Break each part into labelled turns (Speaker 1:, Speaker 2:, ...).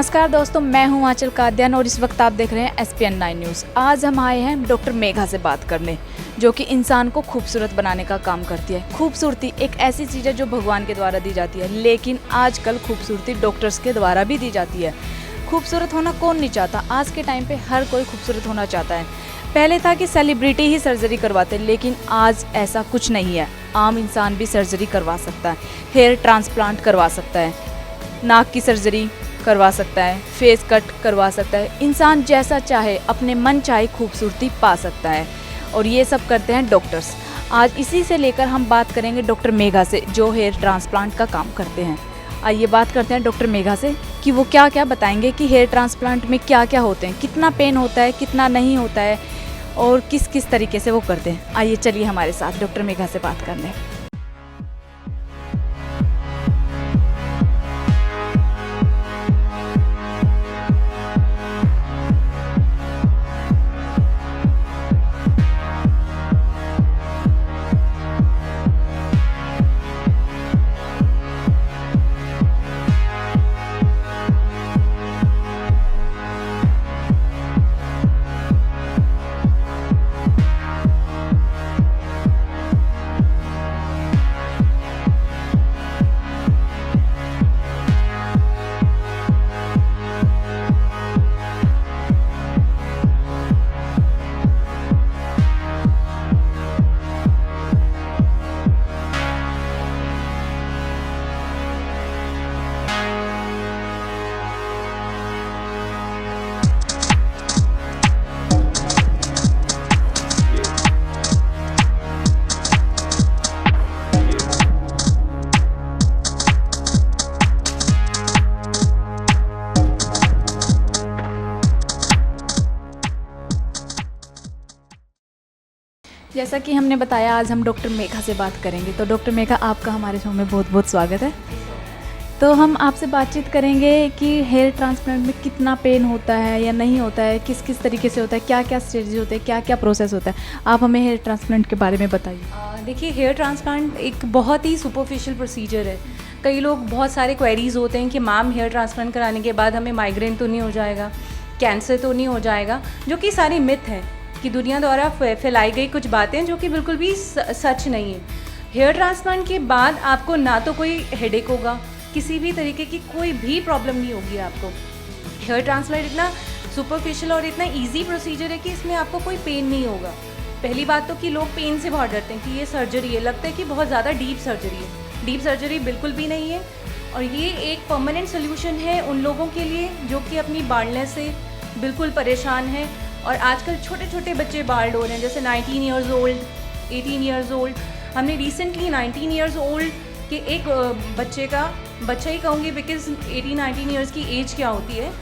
Speaker 1: नमस्कार दोस्तों, मैं हूं आंचल काद्यान और इस वक्त आप देख रहे हैं SPN 9 न्यूज़। आज हम आए हैं डॉक्टर मेघा से बात करने, जो कि इंसान को खूबसूरत बनाने का काम करती है। खूबसूरती एक ऐसी चीज़ है जो भगवान के द्वारा दी जाती है, लेकिन आजकल खूबसूरती डॉक्टर्स के द्वारा भी दी जाती है। खूबसूरत होना कौन नहीं चाहता? आज के टाइम पर हर कोई खूबसूरत होना चाहता है। पहले था कि सेलिब्रिटी ही सर्जरी करवाते, लेकिन आज ऐसा कुछ नहीं है। आम इंसान भी सर्जरी करवा सकता है, हेयर ट्रांसप्लांट करवा सकता है, नाक की सर्जरी करवा सकता है, फेस कट करवा सकता है। इंसान जैसा चाहे अपने मन चाहे खूबसूरती पा सकता है, और ये सब करते हैं डॉक्टर्स। आज इसी से लेकर हम बात करेंगे डॉक्टर मेघा से, जो हेयर ट्रांसप्लांट का काम करते हैं। आइए बात करते हैं डॉक्टर मेघा से कि वो क्या क्या बताएंगे कि हेयर ट्रांसप्लांट में क्या क्या होते हैं, कितना पेन होता है, कितना नहीं होता है, और किस किस तरीके से वो करते हैं। आइए चलिए हमारे साथ डॉक्टर मेघा से बात करने। जैसा कि हमने बताया, आज हम डॉक्टर मेघा से बात करेंगे। तो डॉक्टर मेघा, आपका हमारे शो में बहुत बहुत स्वागत है। तो हम आपसे बातचीत करेंगे कि हेयर ट्रांसप्लांट में कितना पेन होता है या नहीं होता है, किस किस तरीके से होता है, क्या क्या स्टेज होते हैं, क्या क्या प्रोसेस होता है। आप हमें हेयर ट्रांसप्लांट के बारे में बताइए।
Speaker 2: देखिए, हेयर ट्रांसप्लांट एक बहुत ही सुपरफिशियल प्रोसीजर है। कई लोग, बहुत सारे क्वेरीज होते हैं कि मैम हेयर ट्रांसप्लांट कराने के बाद हमें माइग्रेन तो नहीं हो जाएगा, कैंसर तो नहीं हो जाएगा, जो कि सारी मिथ है कि दुनिया द्वारा फैलाई गई कुछ बातें जो कि बिल्कुल भी सच नहीं है। हेयर ट्रांसप्लांट के बाद आपको ना तो कोई हेडेक होगा, किसी भी तरीके की कोई भी प्रॉब्लम नहीं होगी आपको। हेयर ट्रांसप्लांट इतना सुपरफिशियल और इतना इजी प्रोसीजर है कि इसमें आपको कोई पेन नहीं होगा। पहली बात तो कि लोग पेन से बहुत डरते हैं कि ये सर्जरी है, लगता है कि बहुत ज़्यादा डीप सर्जरी है। डीप सर्जरी बिल्कुल भी नहीं है, और ये एक परमानेंट सोल्यूशन है उन लोगों के लिए जो कि अपनी बाल्डनेस से बिल्कुल परेशान है। और आजकल छोटे छोटे बच्चे बाल्ड हो रहे हैं, जैसे 19 ईयर्स ओल्ड, 18 ईयर्स ओल्ड। हमने रिसेंटली 19 ईयर्स ओल्ड के एक बच्चा ही कहूँगी, बिकॉज 18-19 ईयर्स की एज क्या होती है।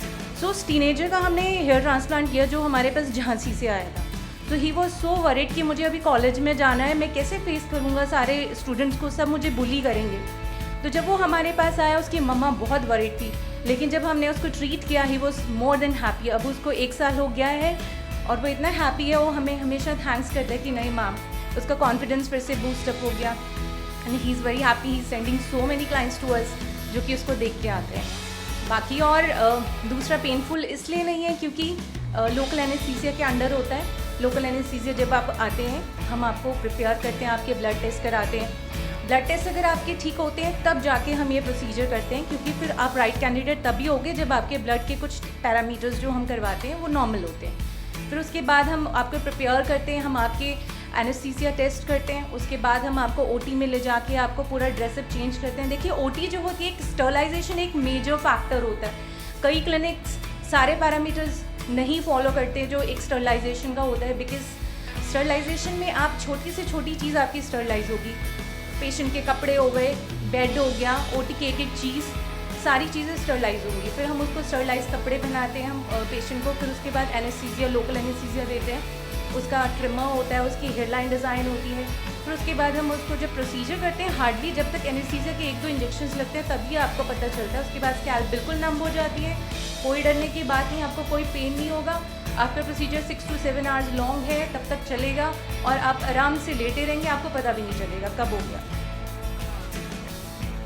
Speaker 2: सो उस टीनेजर का हमने हेयर ट्रांसप्लांट किया, जो हमारे पास झांसी से आया था। तो ही वॉज सो वरिड कि मुझे अभी कॉलेज में जाना है, मैं कैसे फेस करूँगा, सारे स्टूडेंट्स को सब मुझे बुली करेंगे। तो जब वो हमारे पास आया, उसकी मम्मा बहुत वरिड थी, लेकिन जब हमने उसको ट्रीट किया, he was more than happy. अब उसको 1 साल हो गया है और वो इतना हैप्पी है, वो हमें हमेशा थैंक्स करता है कि नहीं मैम, उसका कॉन्फिडेंस फिर से बूस्टअप हो गया, and he is very happy. He is sending so many clients to us जो कि उसको देख के आते हैं। बाकी और दूसरा पेनफुल इसलिए नहीं है क्योंकि लोकल एनेस्थीसिया के अंडर होता है। लोकल एनेस्थीसिया जब आप आते हैं, हम आपको प्रिपेयर करते हैं, आपके ब्लड टेस्ट कराते हैं। ब्लड टेस्ट अगर आपके ठीक होते हैं तब जाके हम ये प्रोसीजर करते हैं, क्योंकि फिर आप राइट कैंडिडेट तभी होगे जब आपके ब्लड के कुछ पैरामीटर्स जो हम करवाते हैं वो नॉर्मल होते हैं। फिर उसके बाद हम आपको प्रिपेयर करते हैं, हम आपके एनेस्थीसिया टेस्ट करते हैं। उसके बाद हम आपको OT में ले जाके आपको पूरा ड्रेसअप चेंज करते हैं। देखिए, OT जो होती है, एक स्टरलाइजेशन एक मेजर फैक्टर होता है। कई क्लिनिक्स सारे पैरामीटर्स नहीं फॉलो करते जो एक स्टरलाइजेशन का होता है, बिकॉज स्टरलाइजेशन में आप छोटी से छोटी चीज़ आपकी स्टरलाइज होगी। पेशेंट के कपड़े हो गए, बेड हो गया, OT की एक चीज़, सारी चीज़ें स्टरलाइज होंगी। फिर हम उसको स्टरलाइज कपड़े पहनाते हैं हम पेशेंट को। फिर उसके बाद एनेस्थीसिया, लोकल एनेस्थीसिया देते हैं, उसका ट्रिमर होता है, उसकी हेयरलाइन डिज़ाइन होती है। फिर उसके बाद हम उसको जब प्रोसीजर करते हैं, हार्डली जब तक एनेस्थीसिया के 1-2 इंजेक्शंस लगते हैं तभी आपको पता चलता है। उसके बाद स्कैल्प बिल्कुल नम हो जाती है, कोई डरने की बात नहीं, आपको कोई पेन नहीं होगा। आपका प्रोसीजर 6 to 7 आवर्स लॉन्ग है, तब तक चलेगा और आप आराम से लेटे रहेंगे, आपको पता भी नहीं चलेगा कब हो गया।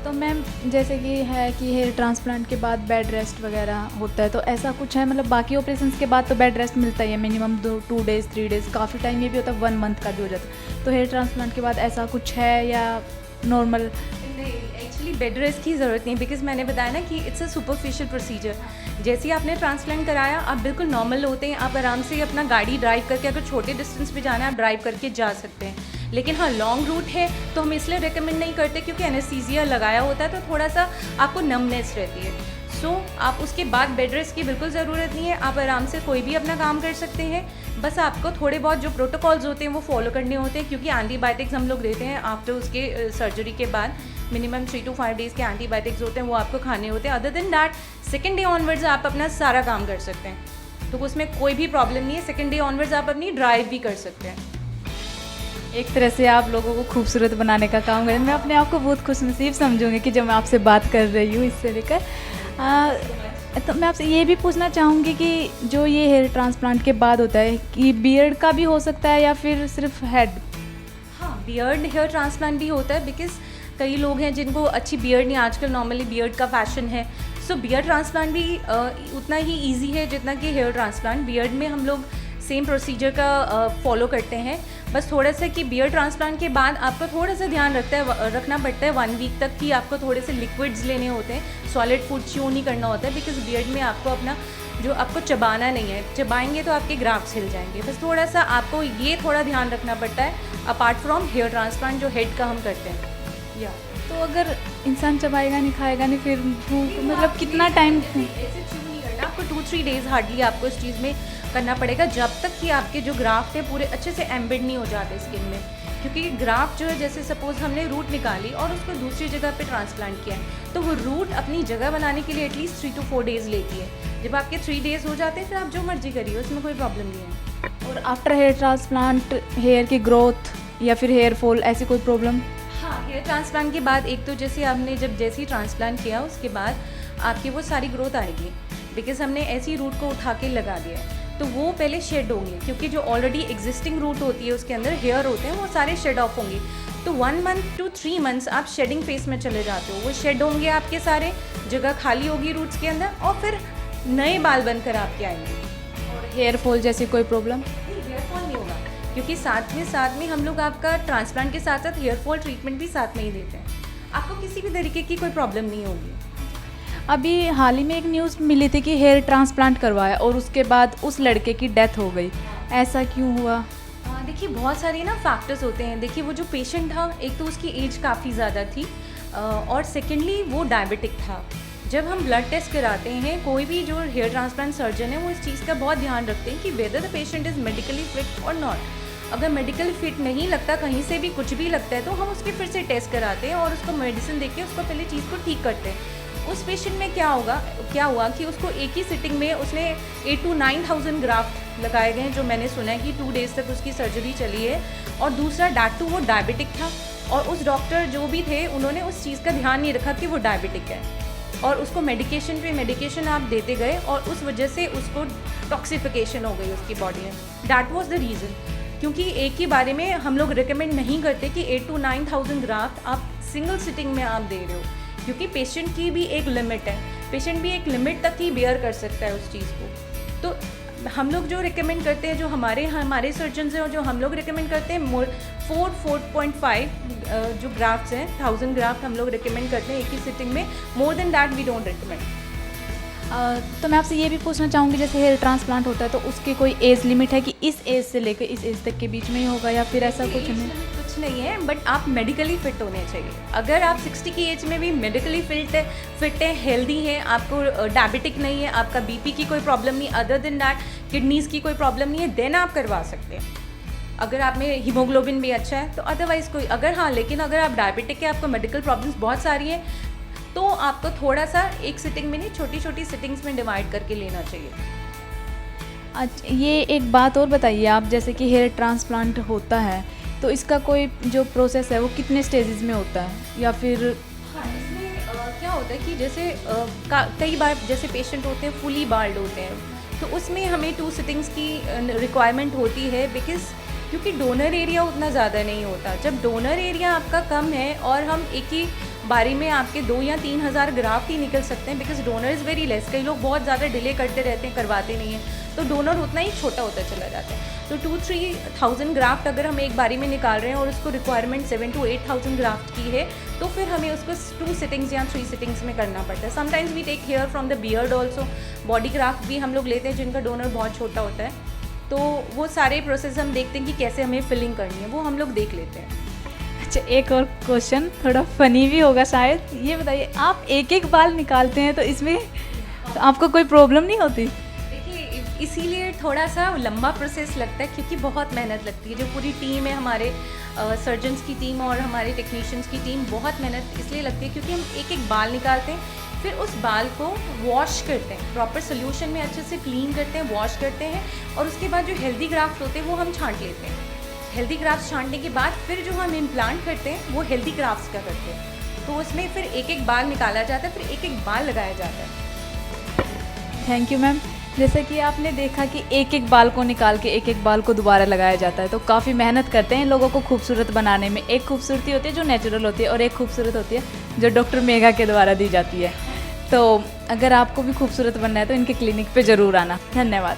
Speaker 1: तो मैम जैसे कि है कि हेयर ट्रांसप्लांट के बाद बेड रेस्ट वगैरह होता है, तो ऐसा कुछ है मतलब बाकी ऑपरेशंस के बाद तो बेड रेस्ट मिलता ही है मिनिमम 2 डेज़ 3 डेज़, काफ़ी टाइम ये भी होता है 1 मंथ का भी हो जाता है, तो हेयर ट्रांसप्लांट के बाद ऐसा कुछ है या नॉर्मल?
Speaker 2: नहीं, एक्चुअली बेड रेस्ट की ज़रूरत नहीं, बिकॉज मैंने बताया ना कि इट्स अ सुपरफिशियल प्रोसीजर। जैसे ही आपने ट्रांसप्लांट कराया आप बिल्कुल नॉर्मल होते हैं, आप आराम से अपना गाड़ी ड्राइव करके, अगर छोटे डिस्टेंस पे जाना है आप ड्राइव करके जा सकते हैं। लेकिन हाँ, लॉन्ग रूट है तो हम इसलिए रिकमेंड नहीं करते क्योंकि एनेस्थीसिया लगाया होता है, तो थोड़ा सा आपको नमनेस रहती है। सो आप उसके बाद बेड रेस्ट की बिल्कुल ज़रूरत नहीं है, आप आराम से कोई भी अपना काम कर सकते हैं। बस आपको थोड़े बहुत जो प्रोटोकॉल्स होते हैं वो फॉलो करने होते हैं, क्योंकि एंटीबायोटिक्स हम लोग देते हैं आफ्टर उसके सर्जरी के बाद। मिनिमम 3 to 5 डेज़ के एंटीबायोटिक्स होते हैं, वो आपको खाने होते हैं। Other than that second day onwards आप अपना सारा काम कर सकते हैं, तो उसमें कोई भी प्रॉब्लम नहीं है। सेकेंड डे ऑनवर्ड्स आप अपनी ड्राइव भी कर सकते हैं।
Speaker 1: एक तरह से आप लोगों को खूबसूरत बनाने का काम करें। मैं अपने आप को बहुत खुशनसीब समझूंगी कि जब मैं आपसे बात कर रही हूँ इससे लेकर। तो मैं आपसे ये भी पूछना चाहूँगी कि जो ये हेयर ट्रांसप्लांट के बाद होता है कि बियर्ड का भी हो सकता है या फिर सिर्फ हेड?
Speaker 2: हाँ, बियर्ड हेयर ट्रांसप्लांट भी होता है, बिकॉज कई लोग हैं जिनको अच्छी बियर्ड नहीं, आजकल नॉर्मली बियर्ड का फैशन है। सो बियर्ड ट्रांसप्लांट भी उतना ही इजी है जितना कि हेयर ट्रांसप्लांट। बियर्ड में हम लोग सेम प्रोसीजर का फॉलो करते हैं, बस थोड़ा सा कि बियर्ड ट्रांसप्लांट के बाद आपको थोड़ा सा ध्यान रखना पड़ता है 1 वीक तक कि आपको थोड़े से लिक्विड्स लेने होते हैं, सॉलिड फूड च्यू नहीं करना होता है, बिकॉज बियर्ड में आपको अपना जो आपको चबाना नहीं है, चबाएंगे तो आपके ग्राफ्ट्स हिल जाएंगे। बस थोड़ा सा आपको ये थोड़ा ध्यान रखना पड़ता है अपार्ट फ्रॉम हेयर ट्रांसप्लांट जो हेड का हम करते हैं। या
Speaker 1: तो अगर इंसान चबाएगा नहीं खाएगा नहीं फिर मतलब कितना टाइम?
Speaker 2: ऐसे च्यू नहीं करना, आपको 2-3 डेज़ हार्डली आपको इस चीज़ में करना पड़ेगा, जब तक कि आपके जो ग्राफ्ट है पूरे अच्छे से एम्बेड नहीं हो जाते स्किन में। क्योंकि ग्राफ्ट जो है, जैसे सपोज़ हमने रूट निकाली और उसको दूसरी जगह पे ट्रांसप्लांट किया है, तो वो रूट अपनी जगह बनाने के लिए एटलीस्ट 3 to 4 डेज़ लेती है। जब आपके 3 डेज़ हो जाते हैं फिर आप जो मर्जी करिए, उसमें कोई प्रॉब्लम नहीं है।
Speaker 1: और आफ्टर हेयर ट्रांसप्लांट हेयर की ग्रोथ या फिर हेयर फॉल ऐसी कोई प्रॉब्लम?
Speaker 2: हाँ, हेयर ट्रांसप्लांट के बाद एक तो जैसे आपने जैसे ही ट्रांसप्लांट किया उसके बाद आपकी वो सारी ग्रोथ आएगी, बिकॉज हमने ऐसी रूट को उठा के लगा दिया है, तो वो पहले शेड होंगे, क्योंकि जो ऑलरेडी एग्जिस्टिंग रूट होती है उसके अंदर हेयर होते हैं वो सारे शेड ऑफ होंगे। तो 1 month to 3 months आप शेडिंग फेस में चले जाते हो, वो शेड होंगे आपके सारे, जगह खाली होगी रूट्स के अंदर और फिर नए बाल बनकर आपके आएंगे।
Speaker 1: और हेयर फॉल जैसी कोई प्रॉब्लम?
Speaker 2: हेयर फॉल नहीं होगा, क्योंकि साथ में हम लोग आपका ट्रांसप्लांट के साथ साथ हेयर फॉल ट्रीटमेंट भी साथ में ही देते हैं। आपको किसी भी तरीके की कोई प्रॉब्लम नहीं होगी।
Speaker 1: अभी हाल ही में एक न्यूज़ मिली थी कि हेयर ट्रांसप्लांट करवाया और उसके बाद उस लड़के की डेथ हो गई, ऐसा क्यों हुआ?
Speaker 2: देखिए, बहुत सारे ना फैक्टर्स होते हैं। देखिए, वो जो पेशेंट था, एक तो उसकी एज काफ़ी ज़्यादा थी और सेकेंडली वो डायबिटिक था। जब हम ब्लड टेस्ट कराते हैं, कोई भी जो हेयर ट्रांसप्लांट सर्जन है वो इस चीज़ का बहुत ध्यान रखते हैं कि whether the patient is medically fit और नॉट। अगर मेडिकल फिट नहीं लगता, कहीं से भी कुछ भी लगता है, तो हम उसके फिर से टेस्ट कराते हैं और उसको मेडिसिन देके उसको पहले चीज़ को ठीक करते हैं। उस पेशेंट में क्या हुआ कि उसको एक ही सिटिंग में उसने 8 to 9,000 ग्राफ्ट लगाए गए हैं, जो मैंने सुना है कि 2 डेज़ तक उसकी सर्जरी चली है। और दूसरा डैट टू वो डायबिटिक था, और उस डॉक्टर जो भी थे उन्होंने उस चीज़ का ध्यान नहीं रखा कि वो डायबिटिक है, और उसको मेडिकेशन पे मेडिकेशन आप देते गए और उस वजह से उसको टॉक्सिफिकेशन हो गई उसकी बॉडी में। That was the reason. क्योंकि एक ही बारे में हम लोग रिकमेंड नहीं करते कि 8 to 9,000 ग्राफ्ट आप सिंगल सिटिंग में आप दे रहे हो, क्योंकि पेशेंट की भी एक लिमिट है, पेशेंट भी एक लिमिट तक ही बेयर कर सकता है उस चीज़ को। तो हम लोग जो रिकमेंड करते हैं, जो हमारे सर्जन्स हैं और जो हम लोग रिकमेंड करते हैं, 4.5 जो ग्राफ्ट्स हैं, 1000 ग्राफ्ट हम लोग रिकमेंड करते हैं एक ही सिटिंग में। More than that we don't recommend.
Speaker 1: तो मैं आपसे ये भी पूछना चाहूँगी, जैसे हेयर ट्रांसप्लांट होता है तो उसकी कोई एज लिमिट है कि इस एज से लेकर इस एज तक के बीच में ही होगा, या फिर ऐसा कुछ नहीं?
Speaker 2: कुछ नहीं है, बट आप मेडिकली फिट होने चाहिए। अगर आप 60 की एज में भी मेडिकली फिट है, हेल्दी है, आपको डायबिटिक नहीं है, आपका बीपी की कोई प्रॉब्लम नहीं, अदर देन दैट किडनीज़ की कोई प्रॉब्लम नहीं है, देन आप करवा सकते हैं। अगर आप में हीमोग्लोबिन भी अच्छा है तो अदरवाइज़ कोई, लेकिन अगर आप डायबिटिक है, आपको मेडिकल प्रॉब्लम्स बहुत सारी हैं, तो आपको थोड़ा सा एक सिटिंग में नहीं, छोटी छोटी सिटिंग्स में डिवाइड करके लेना चाहिए।
Speaker 1: अच्छा, ये एक बात और बताइए आप, जैसे कि हेयर ट्रांसप्लांट होता है तो इसका कोई जो प्रोसेस है वो कितने स्टेजेस में होता है, या फिर?
Speaker 2: हाँ, इसमें क्या होता है कि जैसे कई बार जैसे पेशेंट होते हैं फुली बाल्ड होते हैं, तो उसमें हमें 2 सिटिंग्स की रिक्वायरमेंट होती है, क्योंकि डोनर एरिया उतना ज़्यादा नहीं होता। जब डोनर एरिया आपका कम है और हम एक ही बारी में आपके 2 या 3 हज़ार ग्राफ्ट ही निकल सकते हैं, because donor is very less. कई लोग बहुत ज़्यादा डिले करते रहते हैं, करवाते नहीं हैं, तो डोनर उतना ही छोटा होता चला जाता है। तो 2-3 थाउजेंड ग्राफ्ट अगर हम एक बारी में निकाल रहे हैं और उसको रिक्वायरमेंट 7 to 8 थाउजेंड ग्राफ्ट की है, तो फिर हमें उसको 2 सिटिंग्स या 3 सिटिंग्स में करना पड़ता है। Sometimes we take hair from the beard also, body graft भी हम लोग लेते हैं जिनका डोनर बहुत छोटा होता है, तो वो सारे प्रोसेस हम देखते हैं कि कैसे हमें फिलिंग करनी है, वो हम लोग देख लेते हैं।
Speaker 1: अच्छा, एक और क्वेश्चन थोड़ा फनी भी होगा शायद, ये बताइए आप एक एक बाल निकालते हैं तो इसमें तो आपको कोई प्रॉब्लम नहीं होती?
Speaker 2: देखिए, इसीलिए थोड़ा सा लंबा प्रोसेस लगता है, क्योंकि बहुत मेहनत लगती है। जो पूरी टीम है, हमारे सर्जन्स की टीम और हमारे टेक्नीशियंस की टीम, बहुत मेहनत इसलिए लगती है क्योंकि हम एक एक बाल निकालते हैं, फिर उस बाल को वॉश करते हैं, प्रॉपर सोल्यूशन में अच्छे से क्लीन करते हैं, वॉश करते हैं, और उसके बाद जो हेल्दी ग्राफ्ट होते हैं वो हम छांट लेते हैं। हेल्दी ग्राफ्ट छांटने के बाद फिर जो हम इम्प्लांट करते हैं वो हेल्दी ग्राफ्ट्स का करते हैं, तो उसमें फिर एक एक बाल निकाला जाता है, फिर एक एक बाल लगाया जाता है।
Speaker 1: Thank you ma'am. जैसे कि आपने देखा कि एक एक बाल को निकाल के एक एक बाल को दोबारा लगाया जाता है, तो काफ़ी मेहनत करते हैं लोगों को खूबसूरत बनाने में। एक खूबसूरती होती है जो नेचुरल होती है और एक खूबसूरत होती है जो डॉक्टर मेघा के द्वारा दी जाती है। तो अगर आपको भी खूबसूरत बनना है तो इनके क्लिनिक पे ज़रूर आना। धन्यवाद।